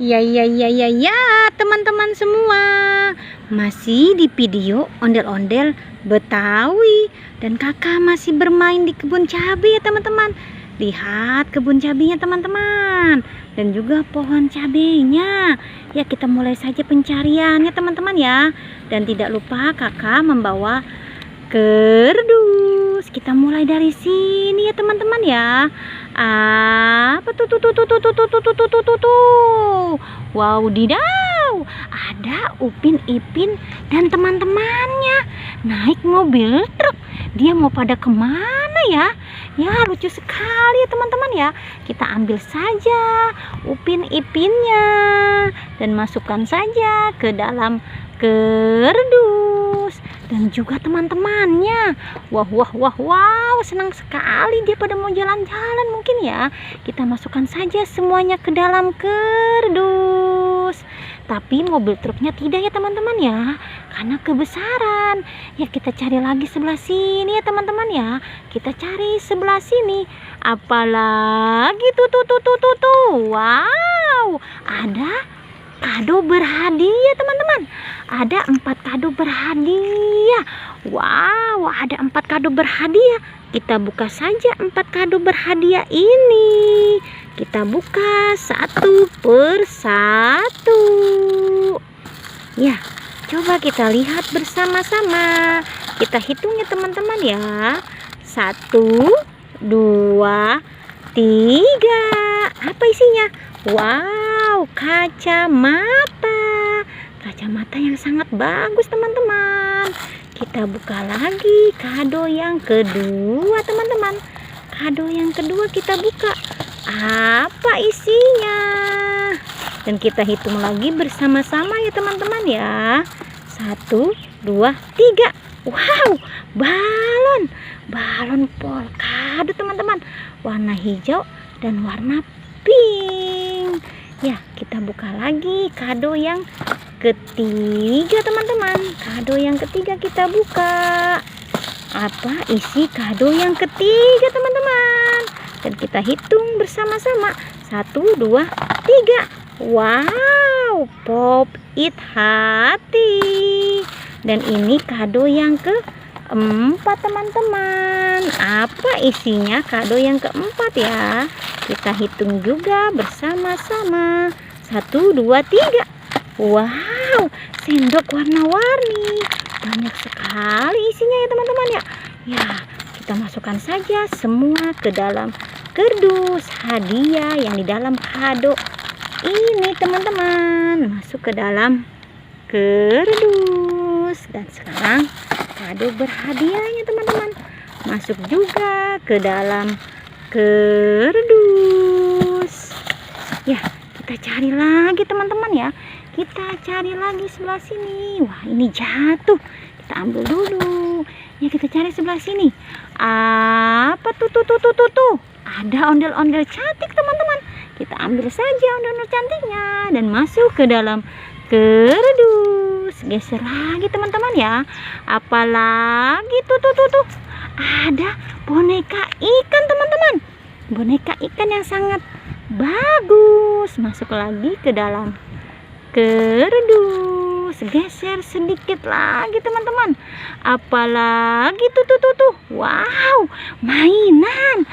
Ya, teman-teman semua. Masih di video ondel-ondel Betawi. Dan kakak masih bermain di kebun cabai ya teman-teman. Lihat kebun cabainya teman-teman. Dan juga pohon cabainya. Ya, kita mulai saja pencariannya teman-teman ya. Dan tidak lupa kakak membawa kerdus. Kita mulai dari sini ya teman-teman ya. Apa tuh? Wow, didau. Ada Upin Ipin dan teman-temannya naik mobil truk. Dia mau pada kemana ya? Ya, lucu sekali ya teman-teman ya. Kita ambil saja Upin Ipinnya dan masukkan saja ke dalam kerdus. Dan juga teman-temannya. Wow, senang sekali dia pada mau jalan-jalan mungkin ya. Kita masukkan saja semuanya ke dalam kerdus. Tapi mobil truknya tidak ya teman-teman ya, karena kebesaran. Ya, kita cari lagi sebelah sini ya teman-teman ya. Kita cari sebelah sini. Apalagi tuh. Wow, ada kado berhadiah teman-teman. Ada 4 kado berhadiah. Wow, ada 4 kado berhadiah. Kita buka saja 4 kado berhadiah ini. Kita buka satu per satu. Ya, coba kita lihat bersama-sama. Kita hitung ya teman-teman ya. 1, 2, 3. Apa isinya? Wow, kacamata yang sangat bagus teman-teman. Kita buka lagi kado yang kedua teman-teman. Kado yang kedua kita buka. Apa isinya? Dan kita hitung lagi bersama-sama ya teman-teman ya. 1, 2, 3. Wow, balon polkado teman-teman, warna hijau dan warna pink. Ya, kita buka lagi kado yang ketiga teman-teman. Kado yang ketiga kita buka. Apa isi kado yang ketiga teman-teman? Dan kita hitung bersama-sama. 1, 2, 3. Wow, pop it hati. Dan ini kado yang keempat teman-teman. Apa isinya kado yang keempat ya? Kita hitung juga bersama-sama. 1, 2, 3. Wow, sendok warna-warni. Banyak sekali isinya ya teman-teman ya. Ya, kita masukkan saja semua ke dalam kerdus hadiah yang di dalam kado ini teman-teman. Masuk ke dalam kerdus. Dan sekarang kado berhadiahnya teman-teman masuk juga ke dalam kerdus. Ya, kita cari lagi teman-teman ya. Kita cari lagi sebelah sini. Wah, ini jatuh. Kita ambil dulu. Ya, kita cari sebelah sini. Apa tuh? Ada ondel-ondel cantik teman-teman. Kita ambil saja ondel-ondel cantiknya dan masuk ke dalam kerdus. Geser lagi teman-teman ya. Apalagi tuh. Ada boneka ikan teman-teman. Boneka ikan yang sangat bagus. Masuk lagi ke dalam kerdus. Geser sedikit lagi teman-teman. Apalagi tuh. Wow, mainan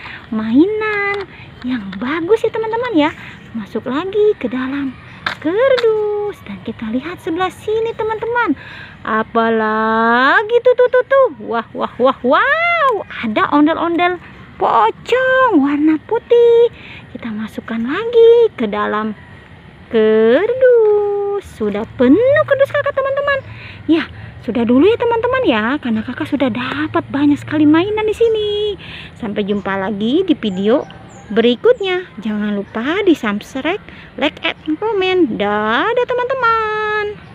yang bagus ya teman-teman ya. Masuk lagi ke dalam kerdus. Dan kita lihat sebelah sini teman-teman. Apalagi tuh. Wow, ada ondel-ondel pocong warna putih. Kita masukkan lagi ke dalam kerdus. Sudah penuh kerdus kakak teman-teman. Ya, sudah dulu ya teman-teman ya, karena kakak sudah dapat banyak sekali mainan di sini. Sampai jumpa lagi di video berikutnya. Jangan lupa di subscribe, like, and comment. Dadah teman-teman.